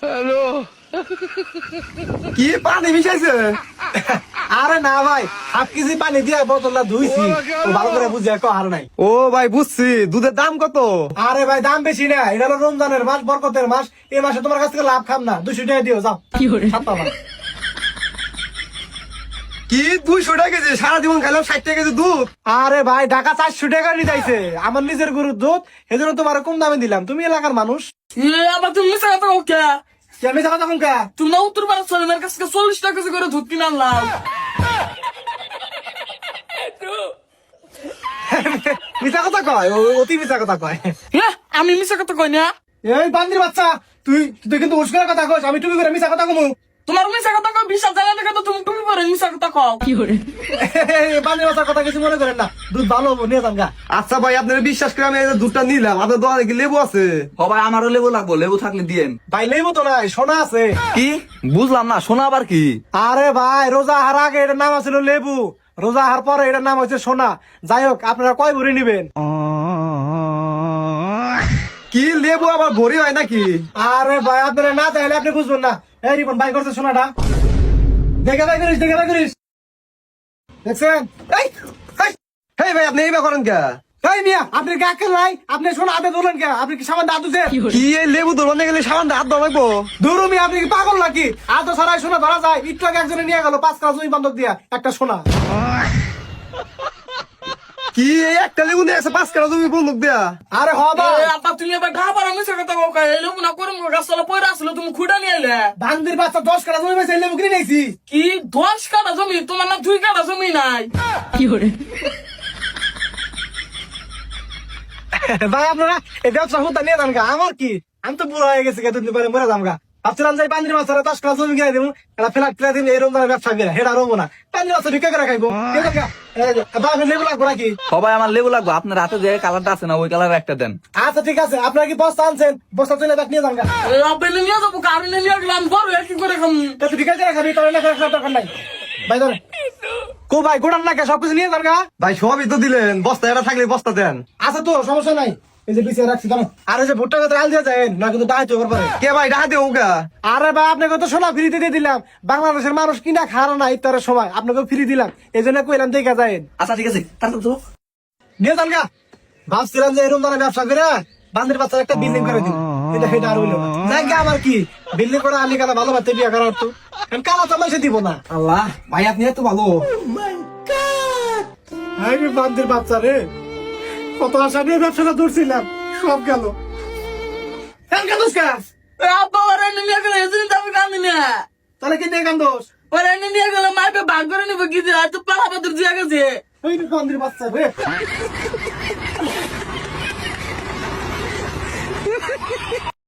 Hello. কি পানি মিশাইছে? আরে না ভাই, হাফ কেজি পানি দিয়ে বোতলটা ধুইছি, ও ভালো করে বুঝে কো আর নাই। ও ভাই বুঝছি, দুধের দাম কত? আরে ভাই দাম বেশি না, এটা হলো রমজানের মাস, বরকতের মাস। এই মাসে তোমার কাছ থেকে লাভ খাম না, 200 টাকা দিও যাও। সাত পাবা। কি 200 টাকা কেজি? সারা জীবন খাইলাম 60 টাকা কেজি দুধ। আরে ভাই ঢাকা 400 টাকা নিতেছে, আমার নিজের গরুর দুধ, এজন্য তোমার কম দামে দিলাম। তুমি এলাকার মানুষ। আবার তুমি মিশা কথা কে? আমি যাবো তখন কা? তুমি না উত্তর পাড়ার ছেলেমেয়ের কাছ থেকে 40 টাকা কেজি করে দুধ কিনে আনলাম। মিথ্যা কথা কয়, অতি মিথ্যা কথা কয়। হ্যাঁ, আমি মিশা কথা কই না। এই বান্দির বাচ্চা, তুই তুই কিন্তু উস্কার কথা কইস, আমি টুপি করে মিথ্যা কথা কমু। তোমার মিশা কথা কও, বিশ্বাস জানা দেখে তো তুমি টুপি পরে মিশা কথা কও। বান্দির বাচ্চার কথা কিছু মনে করেন না, দুধ ভালো হবো, নিয়ে যান গা। আচ্ছা ভাই, আপনারা বিশ্বাস করে আমি এই যে দুধটা নিলাম, আপনার দোকানে কি লেবু আছে? ও ভাই, আমারও লেবু লাগবো, লেবু থাকলে দিয়েন। ভাই লেবু তো নাই, সোনা আছে। কি বুঝলাম না, শোনা আবার কি? আরে ভাই, রোজা হার আগে এটার নাম আছিল লেবু, রোজা হার পরে এটার নাম হচ্ছে সোনা। যাই হোক, আপনারা কয় ভরি নিবেন? কি লেবু আবার ভরি হয় নাকি? আরে ভাই, আপনারা না চাইলে আপনি বুঝবেন না। এই রিপন ভাই করছে সোনাটা, দেখে ভাই করিস, দেখে ভাই করিস, দেখছেন? এই এই ভাই, আপনি এইবার করেন কে? এই মিয়া, আপনি কি আক্কেল নাই? আপনি সোনা হাতে ধরলেন কে? আপনি কি সামান দাঁত দুছেন? কি এই লেবু ধরতে গেলে সামান হাত ধরা লাগবো? ধরু মিয়া, আপনি কি পাগল নাকি? আর তো সারাই সোনা ধরা যায়। একটু আগে একজনে নিয়ে গেল 5 কাজ ওই বন্ধক দিয়া একটা সোনা। কি এই একটা লেবু নিয়ে 5 কাটা তুমি বন্দুক দেয়া? আরে হ ভাই, আপা তুমি আবার ঢা পারা মিশা কথা কও কা? এলো না করে গাছতলা পয়রা আসলো, তুমি খুঁড়া নিয়ে এলে। বান্দির বাচ্চা 10 কাটা জমি বেচে লেবু কিনে নিয়েছি। কি 10 কাঠা জমি? তোমার না 2 কাঠা জমি নাই? ভাই আপনারা এই ব্যবসা হুদা নিয়ে যান গা, আমার কি? আমি তো বুড়ো হয়ে গেছি, দুদিন পরে মরে যাম গা। ভাবছিলাম যে বান্দির বাচ্চারা 10 কাটা জমি কিনে দিব, এটা ফ্ল্যাট ফ্ল্যাট দিব, এরকম ধরনের ব্যবসা করে হেটা রবো না। বান্দির বাচ্চা ভিক্ষা করে খাইবো। ঠিক আছে গা? ভাই আপনি লেবু লাগবো নাকি? ও ভাই, আমার লেবু লাগবো, আপনার হাতে যে কালারটা আছে না, ওই কালার একটা দেন। আচ্ছা ঠিক আছে, আপনারা কি বস্তা আনছেন? বস্তা চলে যাক, নিয়ে যান গা। আপনি নিয়ে যাবো, কারণ নিয়ে গেলাম বড় কি করে খাম? তা তুই ভিক্ষা করে খাবি, তোর না খাওয়ার দরকার নাই। ভাই ধরে কো ভাই, গোড়ান না কে, সবকিছু নিয়ে যান গা। ভাই সবই তো দিলেন, বস্তা এটা থাকলে বস্তা দেন। আচ্ছা তো সমস্যা নাই, এই যে পিছিয়ে রাখছি জানো। আর এই যে ভুট্টা কথা আল দিয়ে যায় না, কিন্তু ডাহাই তো পারে। কে ভাই ডাহা দেও গা? আরে ভাই, আপনাকে তো সোনা ফ্রিতে দিয়ে দিলাম। বাংলাদেশের মানুষ কিনা খাওয়ার না ইফতারের সময়, আপনাকে ফ্রি দিলাম, এই জন্য কইলাম দেখা যায়। আচ্ছা ঠিক আছে, তাহলে তো নিয়ে যান গা। ভাবছিলাম যে এরকম ধরনের ব্যবসা করে বান্দির বাচ্চার একটা বিল্ডিং করে দিব, এটা সেটা আর হইলো না। যাই গা, আমার কি বিল্ডিং করে আলি কালা ভালো বাচ্চা বিয়ে করার তো কালা তো মাসে দিব না। আল্লাহ, ভাই আপনি এত ভালো। হাই রে বান্দির বাচ্চা রে, কত আশা নিয়ে ব্যবসাটা ধরছিলাম, সব গেল। আব্বা ওরা নিয়ে গেলে এদিন তো আমি কান্দি না। তাহলে কি নিয়ে কান্দোস? ওরা নিয়ে গেলে মাইপে ভাগ করে নিবো, কি দিয়ে আর তো পালা পাথর দিয়ে গেছে। ওই রে বান্দির বাচ্চা রে।